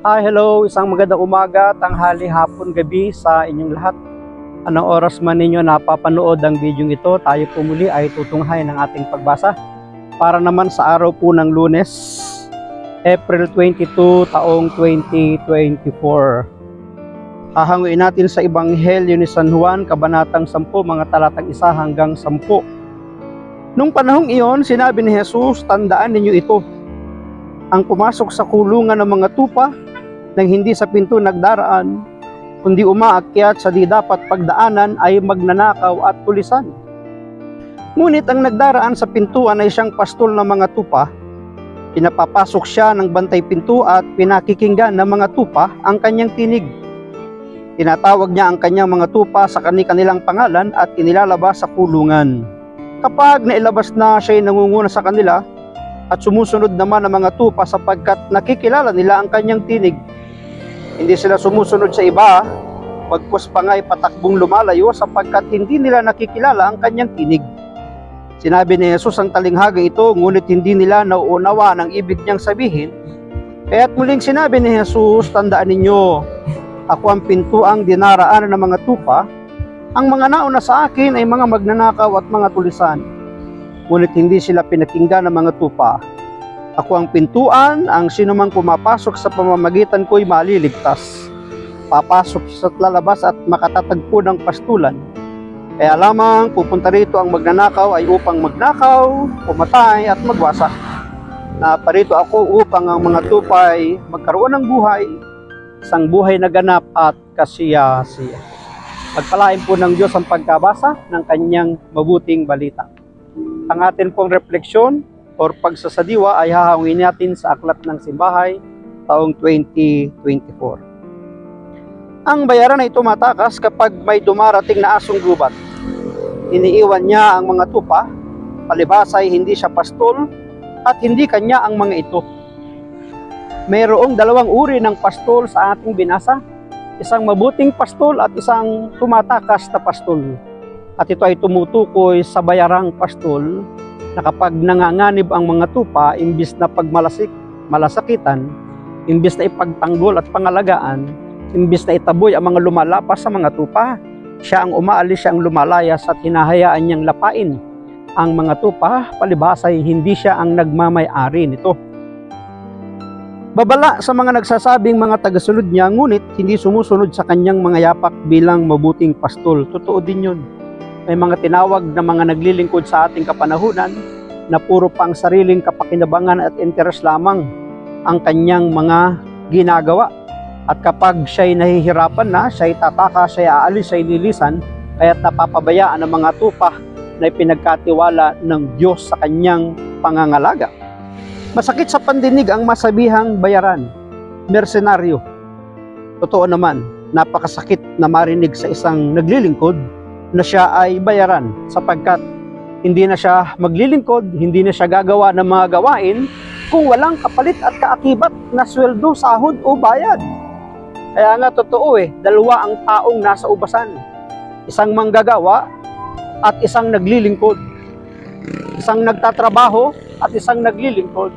Hello, isang magandang umaga, tanghali, hapon, gabi sa inyong lahat. Anong oras man ninyo napapanood ang video ito, tayo po muli ay tutunghay ng ating pagbasa para naman sa araw po ng Lunes, April 22, taong 2024. Hahanguin natin sa Ebanghelyo ni San Juan, Kabanatang 10, mga talatang 1 hanggang 10. Nung panahong iyon, sinabi ni Jesus, tandaan ninyo ito, ang pumasok sa kulungan ng mga tupa nang hindi sa pinto nagdaraan, kundi umaakyat sa di dapat pagdaanan ay magnanakaw at tulisan. Ngunit ang nagdaraan sa pintuan ay siyang pastol ng mga tupa. Pinapapasok siya ng bantay pinto at pinakikinggan ng mga tupa ang kanyang tinig. Tinatawag niya ang kanyang mga tupa sa kanilang pangalan at inilalabas sa kulungan. Kapag nailabas na siya'y nangunguna sa kanila at sumusunod naman ang mga tupa sapagkat nakikilala nila ang kanyang tinig. Hindi sila sumusunod sa iba, bagkus pa nga'y patakbong lumalayo sapagkat hindi nila nakikilala ang kanyang tinig. Sinabi ni Jesus ang talinghagang ito, ngunit hindi nila nauunawa ng ibig niyang sabihin. Kaya't muling sinabi ni Jesus, tandaan ninyo, ako ang pintuang dinaraanan ng mga tupa. Ang mga nauna sa akin ay mga magnanakaw at mga tulisan. Ngunit hindi sila pinakinggan ng mga tupa. Ako ang pintuan, ang sinumang pumapasok sa pamamagitan ko'y maliligtas. Papasok sa lalabas at makatatagpo ng pastulan. Kaya lamang pupunta rito ang magnanakaw ay upang magnakaw, pumatay at magwasak. Naparito ako upang ang mga tupa ay magkaroon ng buhay, isang buhay na ganap at kasiya-siya. Pagpalain po ng Diyos ang pagkabasa ng kanyang mabuting balita. Ang atin pong refleksyon or pagsasadiwa ay hahangin natin sa Aklat ng Simbahay taong 2024. Ang bayaran ay tumatakas kapag may dumarating na asong gubat. Iniiwan niya ang mga tupa, palibhasa ay hindi siya pastol at hindi kanya ang mga ito. Mayroong dalawang uri ng pastol sa ating binasa, isang mabuting pastol at isang tumatakas na pastol. At ito ay tumutukoy sa bayarang pastol na kapag nanganganib ang mga tupa, imbis na malasakitan, imbis na ipagtanggol at pangalagaan, imbis na itaboy ang mga lumalapas sa mga tupa, siya ang umaalis, siya ang lumalayas at hinahayaan niyang lapain ang mga tupa, palibhasa ay hindi siya ang nagmamay-ari nito. Babala sa mga nagsasabing mga tagasunod niya, ngunit hindi sumusunod sa kanyang mga yapak bilang mabuting pastol. Totoo din yun. May mga tinawag na mga naglilingkod sa ating kapanahunan na puro pang sariling kapakinabangan at interes lamang ang kanyang mga ginagawa. At kapag siya'y nahihirapan na, siya'y tataka, siya'y aalis, siya'y lilisan, kaya't napapabayaan ang mga tupa na ipinagkatiwala ng Diyos sa kanyang pangangalaga. Masakit sa pandinig ang masabihang bayaran, mersenaryo. Totoo naman, napakasakit na marinig sa isang naglilingkod na siya ay bayaran sapagkat hindi na siya maglilingkod, hindi na siya gagawa ng mga gawain kung walang kapalit at kaakibat na sweldo, sahod o bayad. Kaya nga totoo dalawa ang taong nasa ubasan. Isang manggagawa at isang naglilingkod. Isang nagtatrabaho at isang naglilingkod.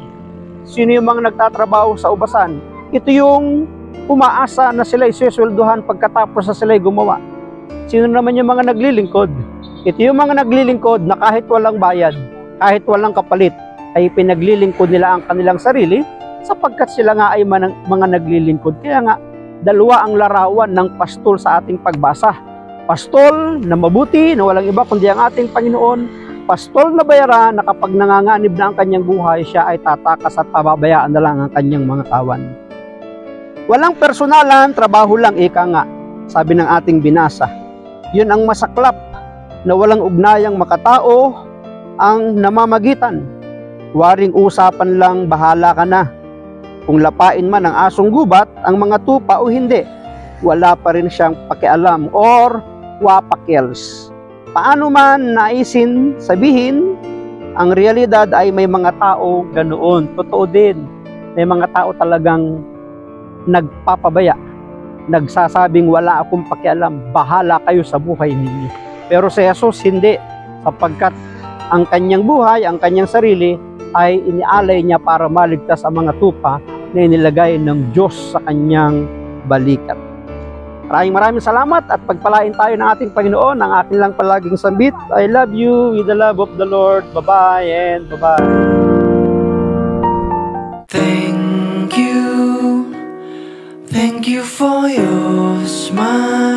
Sino yung mga nagtatrabaho sa ubasan? Ito yung umaasa na sila isesweldohan pagkatapos na sila gumawa. Sino naman yung mga naglilingkod? Ito yung mga naglilingkod na kahit walang bayad, kahit walang kapalit, ay pinaglilingkod nila ang kanilang sarili sapagkat sila nga ay mga naglilingkod. Kaya nga, dalawa ang larawan ng pastol sa ating pagbasa. Pastol na mabuti, na walang iba kundi ang ating Panginoon. Pastol na bayaran na kapag nanganganib na ang kanyang buhay, siya ay tatakas at pababayaan na lang ang kanyang mga kawan. Walang personalan, trabaho lang, ika nga, sabi ng ating binasa. Yun ang masaklap na walang ugnayang makatao ang namamagitan. Waring usapan lang, bahala ka na. Kung lapain man ang asong gubat, ang mga tupa o hindi, wala pa rin siyang pakialam or wapakels. Paano man naisin sabihin, ang realidad ay may mga tao ganoon. Totoo din, may mga tao talagang nagpapabaya, nagsasabing wala akong pakialam, bahala kayo sa buhay ninyo. Pero si Jesus hindi, sapagkat ang kanyang buhay, ang kanyang sarili ay inialay niya para maligtas ang mga tupa na inilagay ng Diyos sa kanyang balikat. Maraming salamat at pagpalain tayo ng ating Panginoon. Ang akin lang palaging sambit, I love you with the love of the Lord. Bye-bye and bye-bye. Thank you for your smile.